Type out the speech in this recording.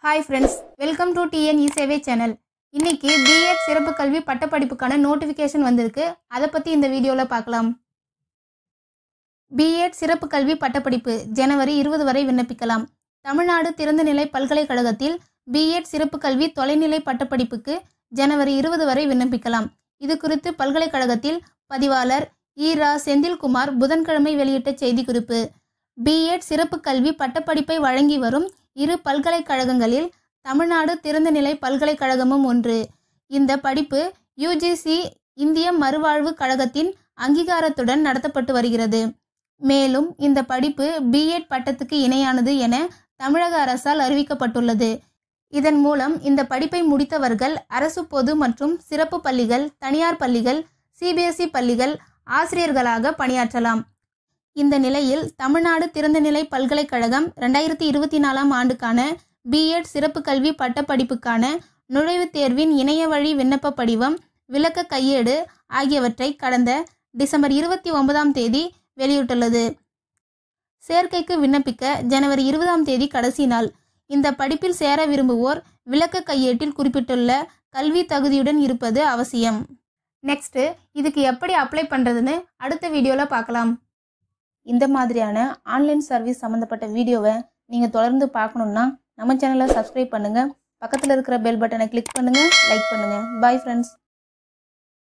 Hi friends, welcome to TN E-Survey channel. இன்னைக்கு B.Ed சிறப்பு கல்வி பட்டப்படிப்புக்கான நோட்டிஃபிகேஷன் வந்திருக்கு. அதை பத்தி இந்த வீடியோல பார்க்கலாம். B.Ed சிறப்பு கல்வி பட்டப்படிப்பு ஜனவரி 20 வரை விண்ணப்பிக்கலாம். தமிழ்நாடு திறந்தநிலை பல்கலைக்கழகத்தில் B.Ed சிறப்பு கல்வி தொலைநிலை பட்டப்படிப்புக்கு ஜனவரி 20 வரை விண்ணப்பிக்கலாம். இது குறித்து பல்கலைக்கழகத்தில் பதிவாளர் ஈரா செந்தில்குமார் புதன்கிழமை வெளியிட்ட செய்திக்குறிப்பு. B.Ed சிறப்பு கல்வி பட்டப்படிப்பை வழங்கி வரும் இரு பல்கலைக்கழகங்களில் தமிழ்நாடு திறந்தநிலை பல்கலைக்கழகமும் ஒன்று. இந்த படிப்பு UGC இந்திய மறுவாழ்வு கழகத்தின் அங்கீகாரத்துடன் நடத்தப்பட்டு வருகிறது. மேலும் இந்த படிப்பு B.Ed பட்டத்துக்கு இணையானது என தமிழக அரசால் அறிவிக்கப்பட்டுள்ளது. இதன் மூலம் இந்த படிப்பை முடித்தவர்கள் அரசு பொது மற்றும் சிறப்பு பள்ளிகள், தனியார் பள்ளிகள், CBSE பள்ளிகள் ஆசிரியர்களாக பணியாற்றலாம். இந்த நிலையில் தமிழ்நாடு திறந்தநிலை பல்கலைக்கழகம் 2024 ஆண்டுக்கான B.Ed சிறப்பு கல்வி பட்டப்படிப்புக்கான நுழைவுத் தேர்வின் இணைய வழி விண்ணப்ப படிவம், விளக்க கையேடு ஆகியவற்றை கடந்த டிசம்பர் 29ஆம் தேதி வெளியிட்டுள்ளது. சேர்க்கைக்கு விண்ணப்பிக்க ஜனவரி 20ஆம் தேதி கடைசி நாள். இந்த படிப்பில் சேர விரும்புவோர் விளக்க கையேட்டில் குறிப்பிட்டுள்ள கல்வி தகுதியுடன் இருப்பது அவசியம். நெக்ஸ்ட், இதுக்கு எப்படி அப்ளை பண்ணுறதுன்னு அடுத்த வீடியோவில் பார்க்கலாம். இந்த மாதிரியான ஆன்லைன் சர்வீஸ் சம்மந்தப்பட்ட வீடியோவை நீங்கள் தொடர்ந்து பார்க்கணுன்னா நம்ம சேனலை சப்ஸ்கிரைப் பண்ணுங்கள். பக்கத்தில் இருக்கிற பெல் பட்டனை கிளிக் பண்ணுங்கள், லைக் பண்ணுங்கள். Bye friends.